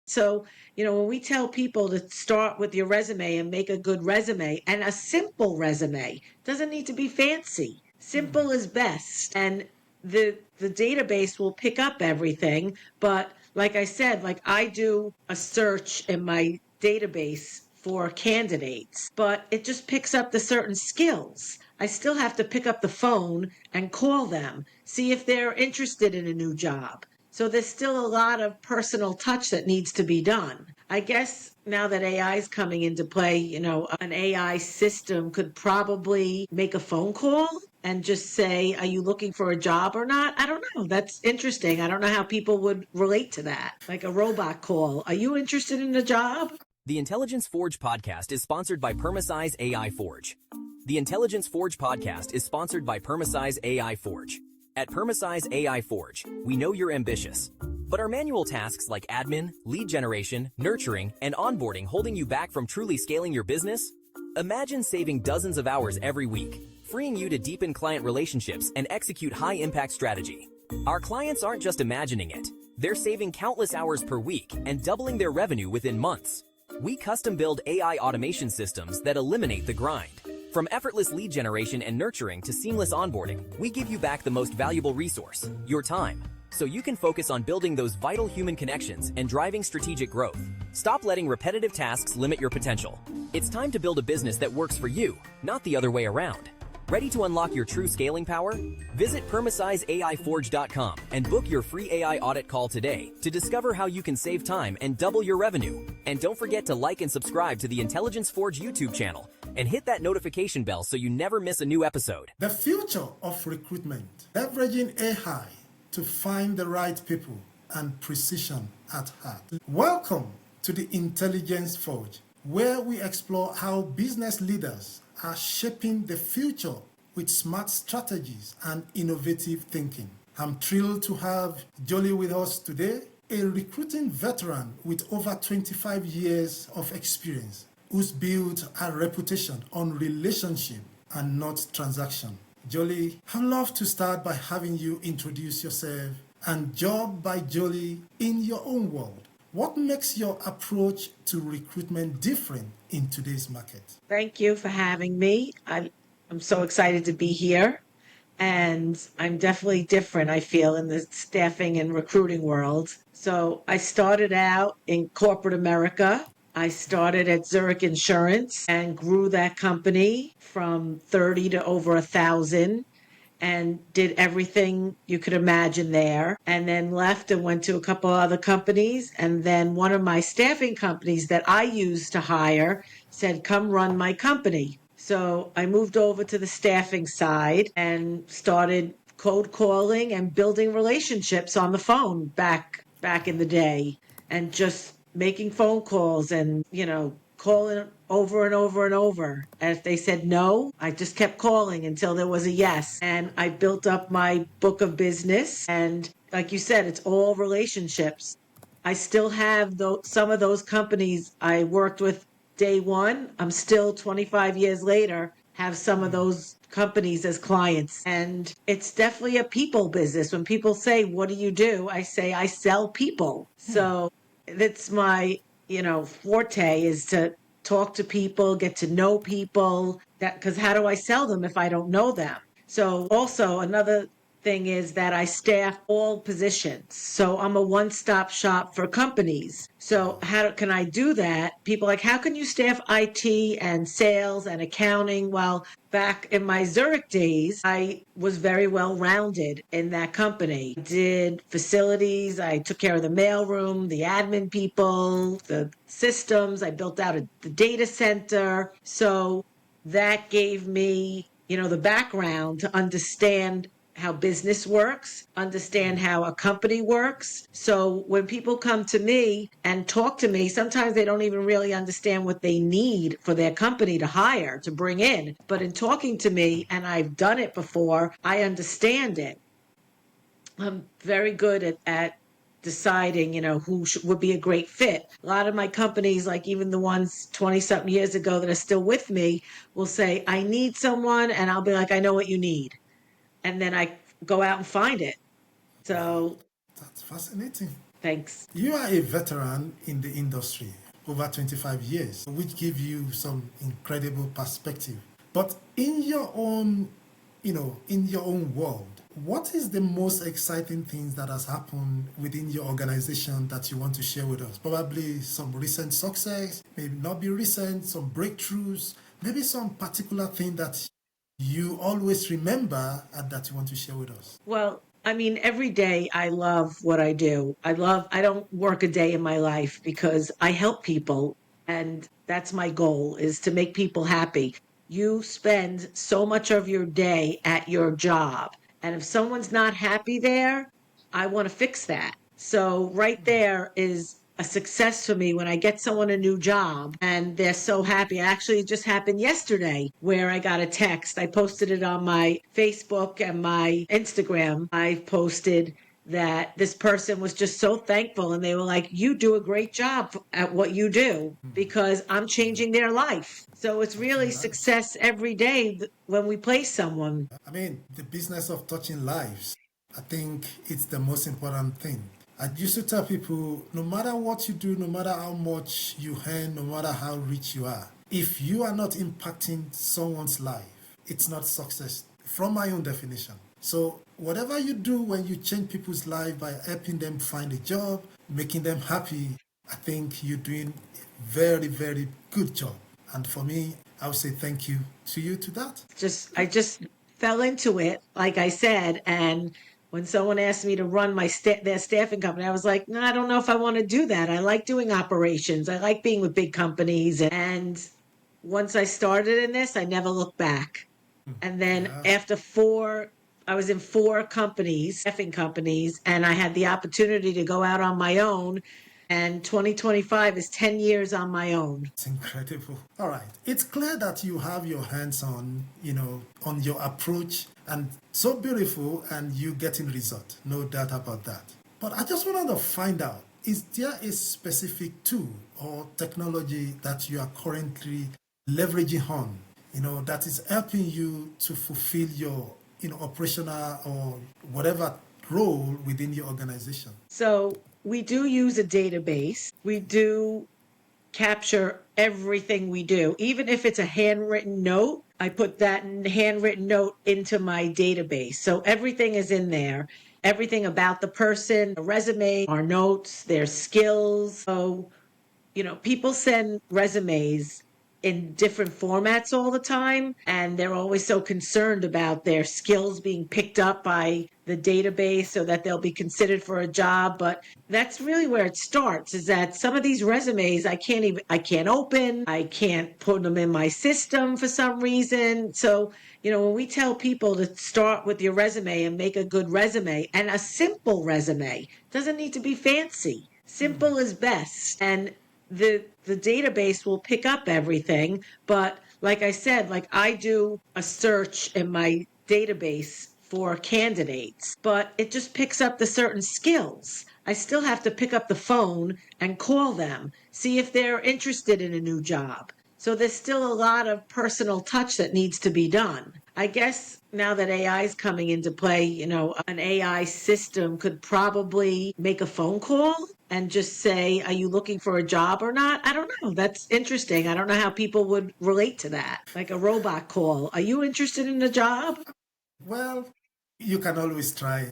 So, when we tell people to start with your resume and make a good resume, and a simple resume doesn't need to be fancy. Simple is best. And the database will pick up everything. But like I said, like I do a search in my database for candidates, but it just picks up the certain skills. I still have to pick up the phone and call them, see if they're interested in a new job. So there's still a lot of personal touch that needs to be done. I guess now that AI is coming into play, an AI system could probably make a phone call and just say, are you looking for a job or not? I don't know. That's interesting. I don't know how people would relate to that. Like a robot call. Are you interested in a job? The Intelligence Forge podcast is sponsored by Permasize AI Forge. The Intelligence Forge podcast is sponsored by Permasize AI Forge. At Permasize AI Forge, we know you're ambitious, but are manual tasks like admin, lead generation, nurturing, and onboarding holding you back from truly scaling your business? Imagine saving dozens of hours every week, freeing you to deepen client relationships and execute high-impact strategy. Our clients aren't just imagining it. They're saving countless hours per week and doubling their revenue within months. We custom-build AI automation systems that eliminate the grind. From effortless lead generation and nurturing to seamless onboarding, we give you back the most valuable resource, your time, so you can focus on building those vital human connections and driving strategic growth. Stop letting repetitive tasks limit your potential. It's time to build a business that works for you, not the other way around. Ready to unlock your true scaling power? Visit PermasizeAIForge.com and book your free AI audit call today to discover how you can save time and double your revenue. And don't forget to like and subscribe to the Intelligence Forge YouTube channel and hit that notification bell so you never miss a new episode. The future of recruitment, leveraging AI to find the right people and precision at heart. Welcome to the Intelligence Forge, where we explore how business leaders are shaping the future with smart strategies and innovative thinking. I'm thrilled to have Joely with us today, a recruiting veteran with over 25 years of experience, who's built a reputation on relationship and not transaction. Joely, I'd love to start by having you introduce yourself and job by Joely in your own world. What makes your approach to recruitment different in today's market? Thank you for having me. I'm so excited to be here. And I'm definitely different, I feel, in the staffing and recruiting world. So I started out in corporate America. I started at Zurich Insurance and grew that company from 30 to over 1,000. And did everything you could imagine there, and then left and went to a couple other companies. And then one of my staffing companies that I used to hire said, come run my company. So I moved over to the staffing side and started cold calling and building relationships on the phone back in the day, and just making phone calls and, calling over and over and over. And if they said no, I just kept calling until there was a yes. And I built up my book of business. And like you said, it's all relationships. I still have some of those companies I worked with day one. I'm still 25 years later, have some of those companies as clients. And it's definitely a people business. When people say, what do you do? I say, I sell people. So that's my forte, is to talk to people, get to know people, because how do I sell them if I don't know them? So also another thing is that I staff all positions. So I'm a one-stop shop for companies. So how can I do that? People are like, how can you staff IT and sales and accounting? Well, back in my Zurich days, I was very well-rounded in that company. I did facilities, I took care of the mailroom, the admin people, the systems, I built out the data center. So that gave me, the background to understand how business works, understand how a company works. So when people come to me and talk to me, sometimes they don't even really understand what they need for their company to hire, to bring in. But in talking to me, and I've done it before, I understand it. I'm very good at deciding, who would be a great fit. A lot of my companies, like even the ones 20-something years ago that are still with me, will say, I need someone, and I'll be like, I know what you need. And then I go out and find it. So that's fascinating. Thanks. You are a veteran in the industry, over 25 years, which give you some incredible perspective. But in your own, in your own world, what is the most exciting things that has happened within your organization that you want to share with us? Probably some recent success, maybe not be recent, some breakthroughs, maybe some particular thing that you always remember and that you want to share with us. Well, I mean, every day I love what I do. I don't work a day in my life because I help people. And that's my goal is to make people happy. You spend so much of your day at your job. And if someone's not happy there, I want to fix that. So right there is a success for me when I get someone a new job and they're so happy. Actually, it just happened yesterday where I got a text. I posted it on my Facebook and my Instagram. I posted that this person was just so thankful and they were like, you do a great job at what you do because I'm changing their life. So it's really success every day when we place someone. I mean, the business of touching lives, I think it's the most important thing. I used to tell people, no matter what you do, no matter how much you earn, no matter how rich you are, if you are not impacting someone's life, it's not success, from my own definition. So whatever you do when you change people's life by helping them find a job, making them happy, I think you're doing a very, very good job. And for me, I would say thank you to you to that. I just fell into it, like I said, and when someone asked me to run their staffing company, I was like, no, I don't know if I want to do that. I like doing operations. I like being with big companies. And once I started in this, I never looked back. And then after I was in 4 companies, staffing companies, and I had the opportunity to go out on my own. And 2025 is 10 years on my own. It's incredible. All right. It's clear that you have your hands on, on your approach and so beautiful and you getting result. No doubt about that. But I just wanted to find out, is there a specific tool or technology that you are currently leveraging on, that is helping you to fulfill your, operational or whatever role within your organization? So we do use a database. We do capture everything we do. Even if it's a handwritten note, I put that handwritten note into my database. So everything is in there. Everything about the person, the resume, our notes, their skills. So, people send resumes in different formats all the time, and they're always so concerned about their skills being picked up by the database so that they'll be considered for a job. But that's really where it starts, is that some of these resumes I can't open, I can't put them in my system for some reason. So, when we tell people to start with your resume and make a good resume, and a simple resume, doesn't need to be fancy. Simple is best. And the database will pick up everything. But like I said, like I do a search in my database for candidates, but it just picks up the certain skills. I still have to pick up the phone and call them, see if they're interested in a new job. So there's still a lot of personal touch that needs to be done. I guess now that AI is coming into play, an AI system could probably make a phone call and just say, are you looking for a job or not? I don't know. That's interesting. I don't know how people would relate to that. Like a robot call. Are you interested in a job? Well, you can always try,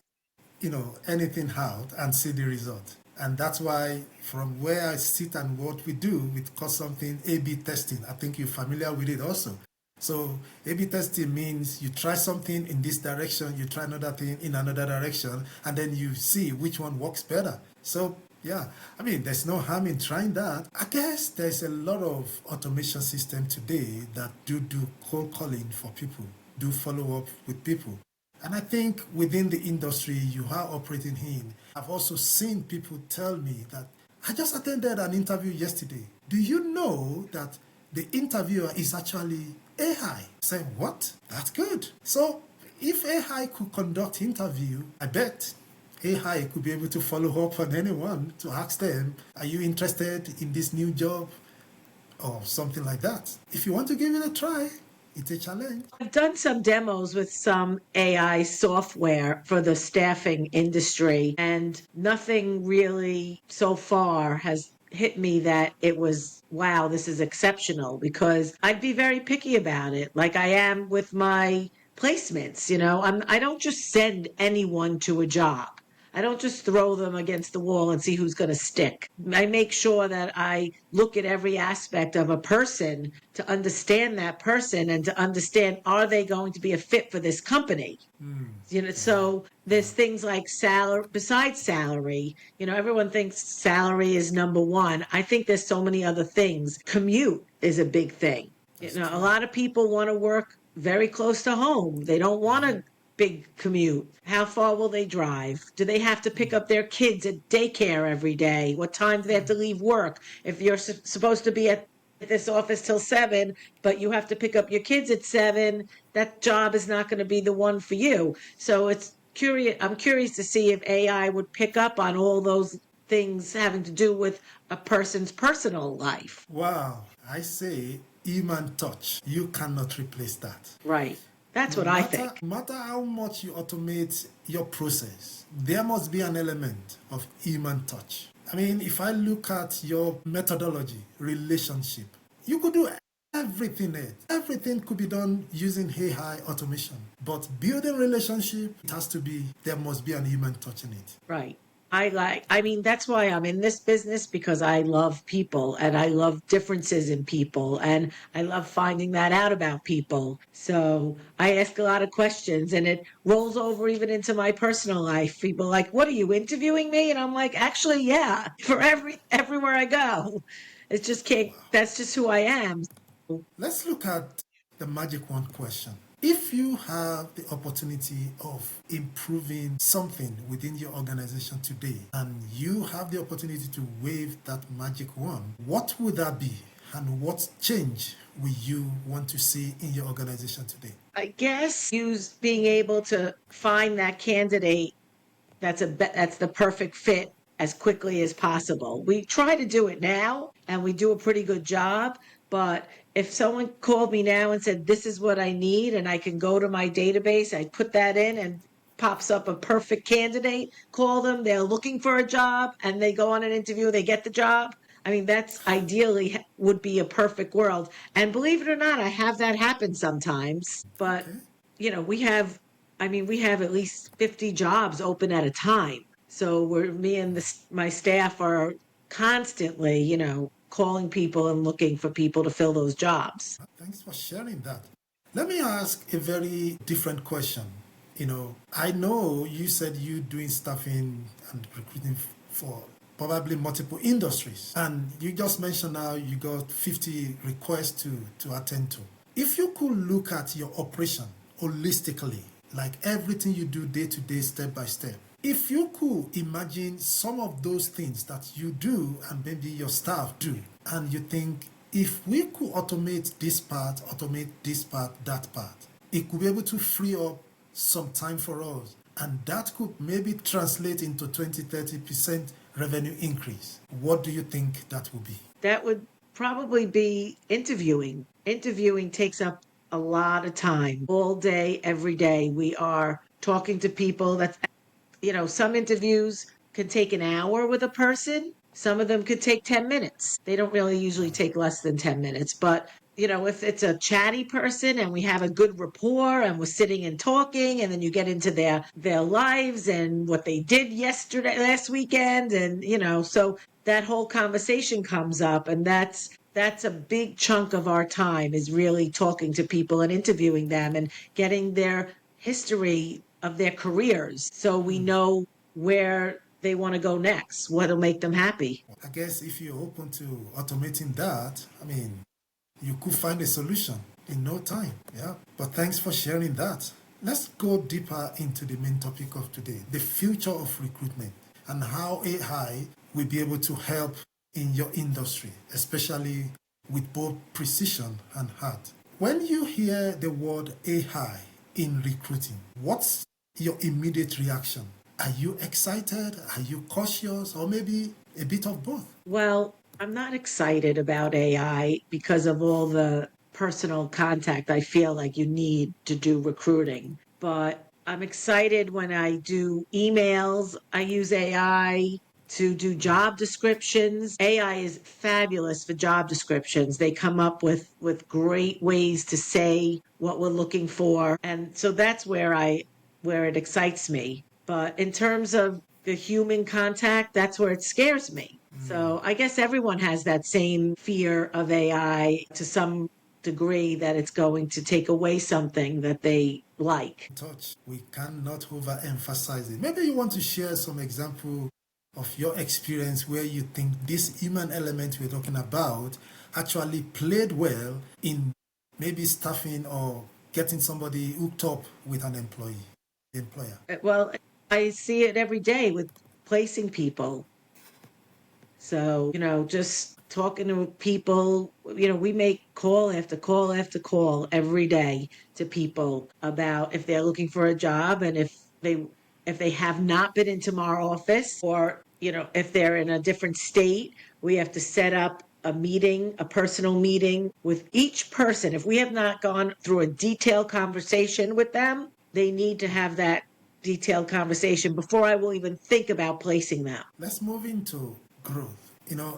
anything out and see the result. And that's why from where I sit and what we do, we call something A/B testing. I think you're familiar with it also. So A/B testing means you try something in this direction, you try another thing in another direction, and then you see which one works better. So yeah, I mean, there's no harm in trying that. I guess there's a lot of automation system today that do cold calling for people, do follow up with people. And I think within the industry you are operating in, I've also seen people tell me that I just attended an interview yesterday. Do you know that the interviewer is actually AI? I said, what? That's good. So if AI could conduct interview, I bet AI could be able to follow up on anyone to ask them, are you interested in this new job? Or something like that. If you want to give it a try, It's a challenge. I've done some demos with some AI software for the staffing industry, and nothing really so far has hit me that it was, wow, this is exceptional, because I'd be very picky about it, like I am with my placements. I don't just send anyone to a job. I don't just throw them against the wall and see who's going to stick. I make sure that I look at every aspect of a person to understand that person and to understand, are they going to be a fit for this company? So there's things like salary, besides salary, everyone thinks salary is number one. I think there's so many other things. Commute is a big thing. A lot of people want to work very close to home. They don't want a big commute. How far will they drive? Do they have to pick up their kids at daycare every day? What time do they have to leave work? If you're supposed to be at this office till 7, but you have to pick up your kids at 7, that job is not going to be the one for you. So I'm curious to see if AI would pick up on all those things having to do with a person's personal life. Wow, I say human touch. You cannot replace that. Right. That's what I think. No matter how much you automate your process, there must be an element of human touch. I mean, if I look at your methodology, relationship, you could do everything else. Everything could be done using AI automation. But building relationship, there must be an human touch in it. Right. That's why I'm in this business, because I love people and I love differences in people and I love finding that out about people. So I ask a lot of questions, and it rolls over even into my personal life. People are like, what, are you interviewing me? And I'm like, actually, yeah, for everywhere I go. It's just that's just who I am. Let's look at the magic wand question. If you have the opportunity of improving something within your organization today, and you have the opportunity to wave that magic wand, what would that be? And what change will you want to see in your organization today? I guess being able to find that candidate that's the perfect fit as quickly as possible. We try to do it now, and we do a pretty good job. But if someone called me now and said, this is what I need, and I can go to my database, I put that in and pops up a perfect candidate, call them, they're looking for a job, and they go on an interview, they get the job. I mean, that's ideally would be a perfect world. And believe it or not, I have that happen sometimes. But, we have at least 50 jobs open at a time. So me and my staff are constantly, calling people and looking for people to fill those jobs. Thanks for sharing that. Let me ask a very different question. I know you said you doing staffing and recruiting for probably multiple industries, and you just mentioned now you got 50 requests to attend to. If you could look at your operation holistically, like everything you do day to day, step by step, if you could imagine some of those things that you do and maybe your staff do, and you think, if we could automate this part, that part, it could be able to free up some time for us, and that could maybe translate into 20-30% revenue increase. What do you think that would be? That would probably be interviewing. Interviewing takes up a lot of time. All day, every day, we are talking to people. Some interviews could take an hour with a person. Some of them could take 10 minutes. They don't really usually take less than 10 minutes. But, if it's a chatty person and we have a good rapport and we're sitting and talking, and then you get into their lives and what they did last weekend. And, so that whole conversation comes up, and that's a big chunk of our time, is really talking to people and interviewing them and getting their history of their careers, so we know where they want to go next, what'll make them happy. I guess if you're open to automating that, you could find a solution in no time. Yeah. But thanks for sharing that. Let's go deeper into the main topic of today, the future of recruitment, and how AI will be able to help in your industry, especially with both precision and heart. When you hear the word AI in recruiting, what's your immediate reaction? Are you excited? Are you cautious? Or maybe a bit of both? Well, I'm not excited about AI because of all the personal contact I feel like you need to do recruiting. But I'm excited when I do emails. I use AI to do job descriptions. AI is fabulous for job descriptions. They come up with great ways to say what we're looking for. And so that's where it excites me. But in terms of the human contact, that's where it scares me. So I guess everyone has that same fear of AI to some degree, that it's going to take away something that they like. Touch, we cannot overemphasize it. Maybe you want to share some example of your experience where you think this human element we're talking about actually played well in maybe staffing or getting somebody hooked up with an employer. Well, I see it every day with placing people. So, just talking to people, we make call after call after call every day to people about if they're looking for a job, and if they have not been into our office, or, if they're in a different state, we have to set up a meeting, a personal meeting with each person. If we have not gone through a detailed conversation with them, they need to have that detailed conversation before I will even think about placing them. Let's move into growth.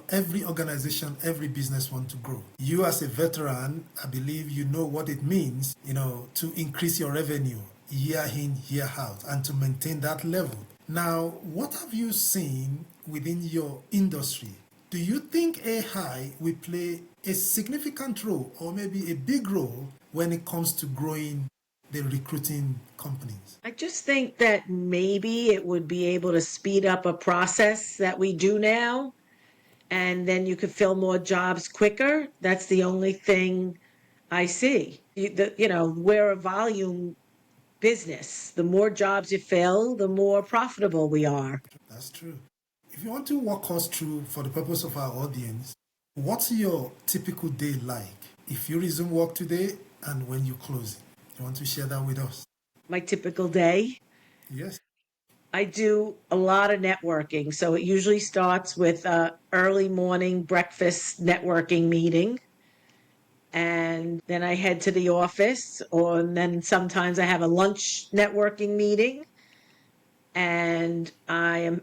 Every organization, every business wants to grow. You as a veteran, I believe you know what it means, to increase your revenue year in, year out, and to maintain that level. Now, what have you seen within your industry? Do you think AI will play a significant role or maybe a big role when it comes to growing the recruiting companies? I just think that maybe it would be able to speed up a process that we do now, and then you could fill more jobs quicker. That's the only thing I see. We're a volume business. The more jobs you fill, the more profitable we are. That's true. If you want to walk us through, for the purpose of our audience, what's your typical day like? If you resume work today and when you close it, you want to share that with us? My typical day, Yes. I do a lot of networking. So it usually starts with a early morning breakfast networking meeting. And then I head to the office, and then sometimes I have a lunch networking meeting. And I am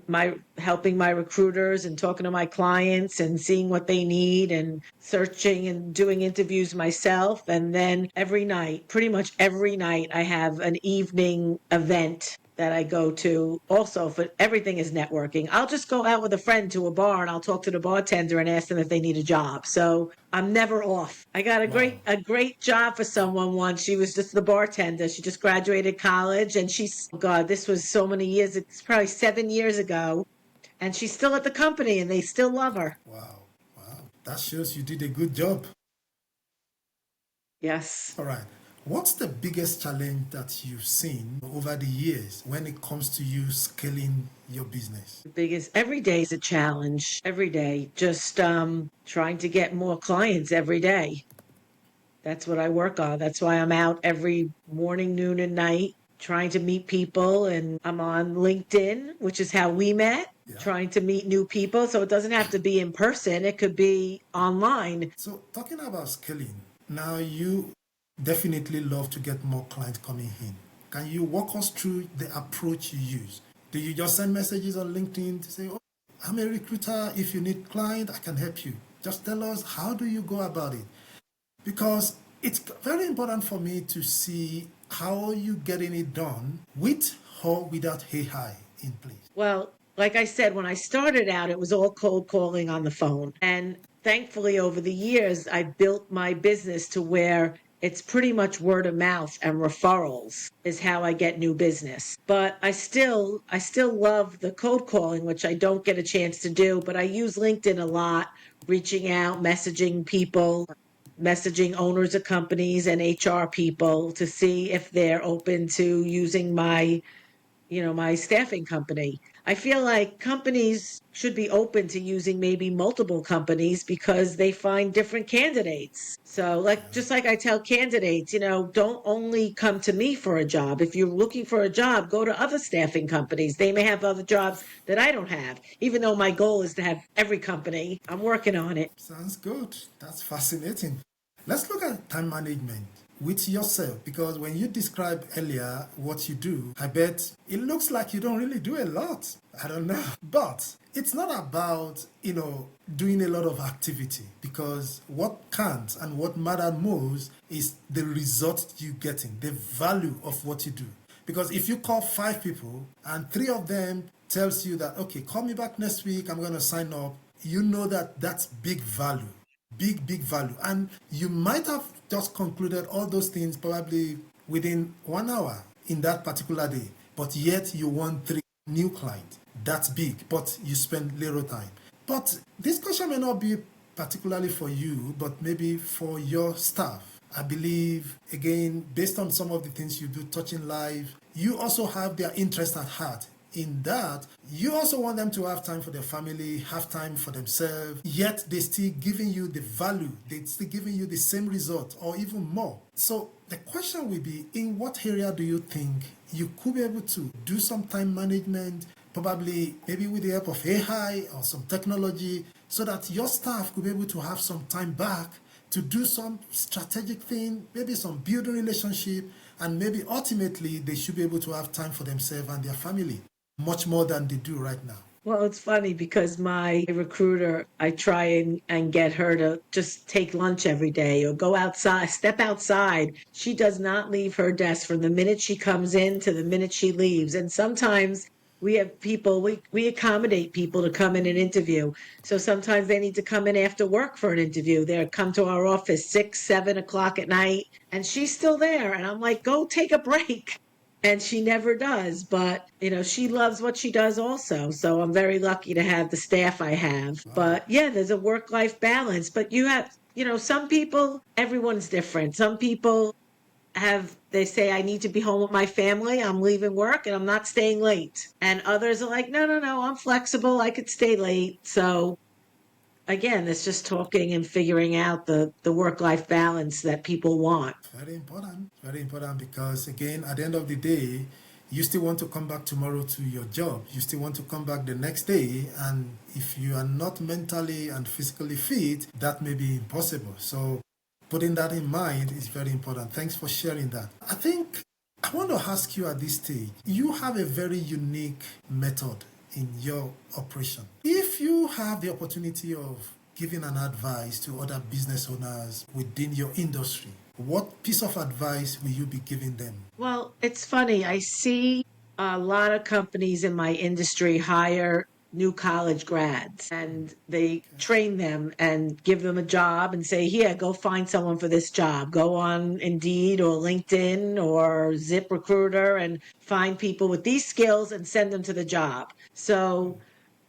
helping my recruiters and talking to my clients and seeing what they need and searching and doing interviews myself. And then pretty much every night, I have an evening event that I go to also. For everything is networking. I'll just go out with a friend to a bar and I'll talk to the bartender and ask them if they need a job. So I'm never off. I got a great job for someone once. She was just the bartender. She just graduated college, and God, this was so many years. It's probably 7 years ago, and she's still at the company and they still love her. Wow. That shows you did a good job. Yes. All right. What's the biggest challenge that you've seen over the years when it comes to you scaling your business? Every day is a challenge. Every day. Just trying to get more clients every day. That's what I work on. That's why I'm out every morning, noon, and night trying to meet people. And I'm on LinkedIn, which is how we met, trying to meet new people. So it doesn't have to be in person. It could be online. So talking about scaling, now you definitely love to get more clients coming in. Can you walk us through the approach you use? Do you just send messages on LinkedIn to say, oh, I'm a recruiter. If you need client, I can help you. Just tell us, how do you go about it? Because it's very important for me to see how you getting it done with or without AI in place. Well, like I said, when I started out, it was all cold calling on the phone. And thankfully, over the years, I built my business to where it's pretty much word of mouth and referrals is how I get new business. But I still love the cold calling, which I don't get a chance to do, but I use LinkedIn a lot, reaching out, messaging people, messaging owners of companies and HR people to see if they're open to using my staffing company. I feel like companies should be open to using maybe multiple companies because they find different candidates. So just like I tell candidates, don't only come to me for a job. If you're looking for a job, go to other staffing companies. They may have other jobs that I don't have, even though my goal is to have every company. I'm working on it. Sounds good. That's fascinating. Let's look at time management with yourself, because when you described earlier what you do, I bet it looks like you don't really do a lot. I don't know. But it's not about, doing a lot of activity, because what counts and what matters most is the result you're getting, the value of what you do. Because if you call 5 people and 3 of them tells you that, okay, call me back next week, I'm going to sign up, you know that that's big value. Big value. And you might have just concluded all those things probably within 1 hour in that particular day, but yet you want 3 new clients. That's big, but you spend little time. But this question may not be particularly for you, but maybe for your staff. I believe, again, based on some of the things you do touching life, you also have their interest at heart. In that, you also want them to have time for their family, have time for themselves, yet they still giving you the value, they still giving you the same result or even more. So the question will be, in what area do you think you could be able to do some time management, probably maybe with the help of AI or some technology, so that your staff could be able to have some time back to do some strategic thing, maybe some building relationship, and maybe ultimately they should be able to have time for themselves and their family, much more than they do right now. Well, it's funny because my recruiter, I try and get her to just take lunch every day or go outside, step outside. She does not leave her desk from the minute she comes in to the minute she leaves. And sometimes we have people, we accommodate people to come in and interview. So sometimes they need to come in after work for an interview. They'll come to our office 6, 7 o'clock at night, and she's still there. And I'm like, go take a break. And she never does, but she loves what she does also. So I'm very lucky to have the staff I have. But yeah, there's a work-life balance. But you have, some people, everyone's different. Some people they say, I need to be home with my family. I'm leaving work and I'm not staying late. And others are like, no, I'm flexible. I could stay late. So again, it's just talking and figuring out the work-life balance that people want. Very important, because again, at the end of the day, you still want to come back tomorrow to your job. You still want to come back the next day, and if you are not mentally and physically fit, that may be impossible. So putting that in mind is very important. Thanks for sharing that. I want to ask you at this stage, you have a very unique method in your operation. If you have the opportunity of giving an advice to other business owners within your industry, what piece of advice will you be giving them? Well, it's funny. I see a lot of companies in my industry hire new college grads and they train them and give them a job and say, here, go find someone for this job. Go on Indeed or LinkedIn or ZipRecruiter and find people with these skills and send them to the job. So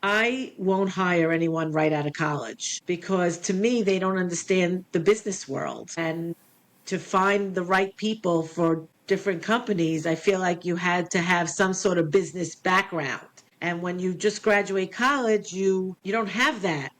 I won't hire anyone right out of college because to me, they don't understand the business world. And to find the right people for different companies, I feel like you had to have some sort of business background. And when you just graduate college, you don't have that,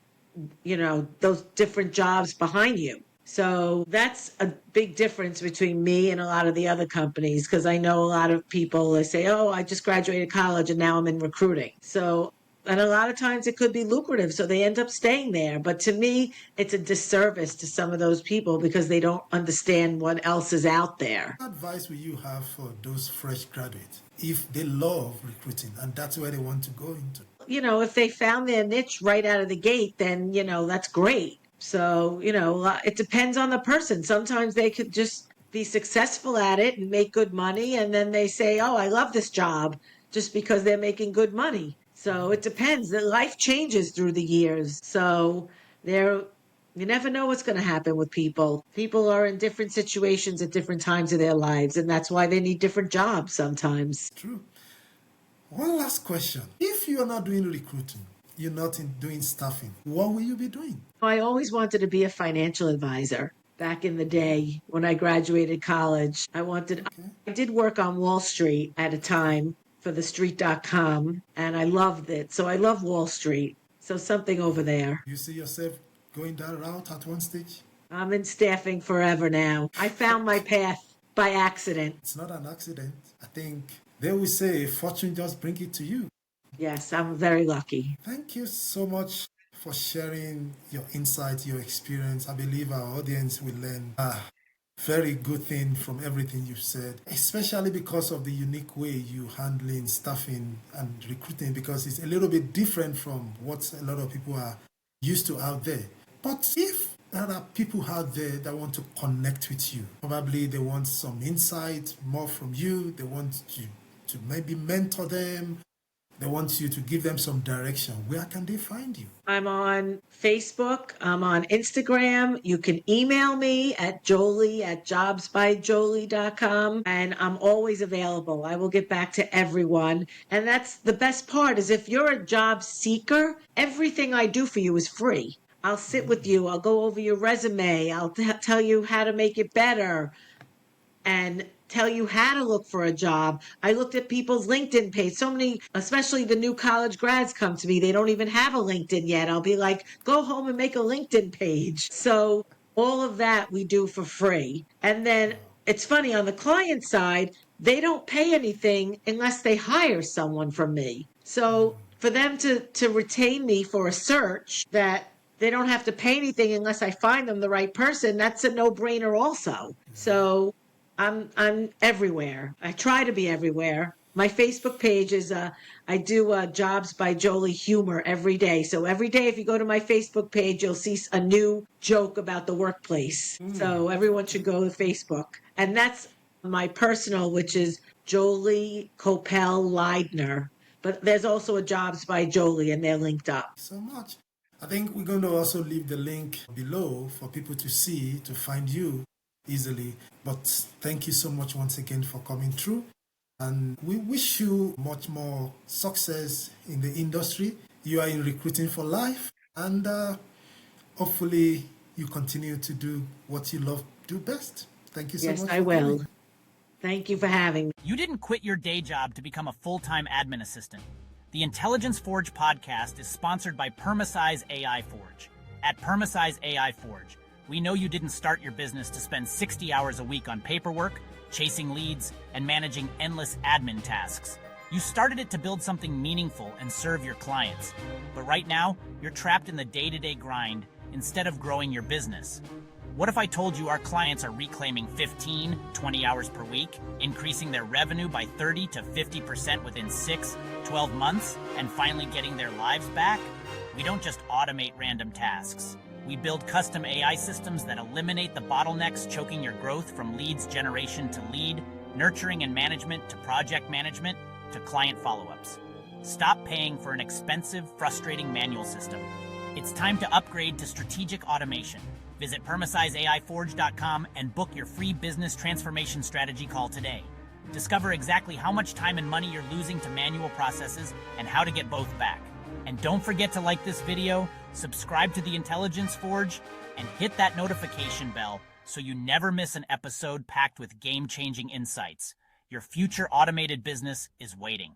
those different jobs behind you. So that's a big difference between me and a lot of the other companies, because I know a lot of people, they say, oh, I just graduated college and now I'm in recruiting. So, and a lot of times it could be lucrative, so they end up staying there. But to me, it's a disservice to some of those people because they don't understand what else is out there. What advice will you have for those fresh graduates if they love recruiting and that's where they want to go into? If they found their niche right out of the gate, then, that's great. So, it depends on the person. Sometimes they could just be successful at it and make good money. And then they say, oh, I love this job just because they're making good money. So it depends. The life changes through the years. So you never know what's going to happen with people. People are in different situations at different times of their lives. And that's why they need different jobs sometimes. True. One last question. If you are not doing recruiting, you're not doing staffing, what will you be doing? I always wanted to be a financial advisor. Back in the day when I graduated college, I did work on Wall Street at a time for the street.com, and I loved it. So I love Wall Street. So something over there. You see yourself going that route at one stage? I'm in staffing forever now. I found my path by accident. It's not an accident. I think they will say fortune just bring it to you. Yes, I'm very lucky. Thank you so much for sharing your insight, your experience. I believe our audience will learn a very good thing from everything you've said, especially because of the unique way you handling staffing and recruiting, because it's a little bit different from what a lot of people are used to out there. But if there are people out there that want to connect with you, probably they want some insight more from you, they want you to maybe mentor them, they want you to give them some direction. Where can they find you? I'm on Facebook. I'm on Instagram. You can email me at joely@jobsbyjoely.com. And I'm always available. I will get back to everyone. And that's the best part is if you're a job seeker, everything I do for you is free. I'll sit with you. I'll go over your resume. I'll tell you how to make it better and tell you how to look for a job. I looked at people's LinkedIn page. So many, especially the new college grads come to me. They don't even have a LinkedIn yet. I'll be like, go home and make a LinkedIn page. So all of that we do for free. And then it's funny on the client side, they don't pay anything unless they hire someone from me. So for them to retain me for a search that they don't have to pay anything unless I find them the right person, that's a no-brainer also. So I'm everywhere. I try to be everywhere. My Facebook page is I do Jobs by Joely humor every day. So every day, if you go to my Facebook page, you'll see a new joke about the workplace. So everyone should go to Facebook, and that's my personal, which is Joely Leidner. But there's also a Jobs by Joely, and they're linked up. So much. I think we're going to also leave the link below for people to see, to find you easily. But thank you so much once again for coming through. And we wish you much more success in the industry. You are in recruiting for life. And hopefully you continue to do what you love do best. Thank you so much. Yes, I will. Thank you for having me. You didn't quit your day job to become a full-time admin assistant. The Intelligence Forge podcast is sponsored by Permasize AI Forge. At Permasize AI Forge, we know you didn't start your business to spend 60 hours a week on paperwork, chasing leads, and managing endless admin tasks. You started it to build something meaningful and serve your clients. But right now, you're trapped in the day-to-day grind instead of growing your business. What if I told you our clients are reclaiming 15, 20 hours per week, increasing their revenue by 30 to 50% within 6, 12 months, and finally getting their lives back? We don't just automate random tasks. We build custom AI systems that eliminate the bottlenecks choking your growth, from leads generation to lead, nurturing and management to project management to client follow-ups. Stop paying for an expensive, frustrating manual system. It's time to upgrade to strategic automation. Visit PermasizeAIForge.com and book your free business transformation strategy call today. Discover exactly how much time and money you're losing to manual processes and how to get both back. And don't forget to like this video, subscribe to the Intelligence Forge, and hit that notification bell so you never miss an episode packed with game-changing insights. Your future automated business is waiting.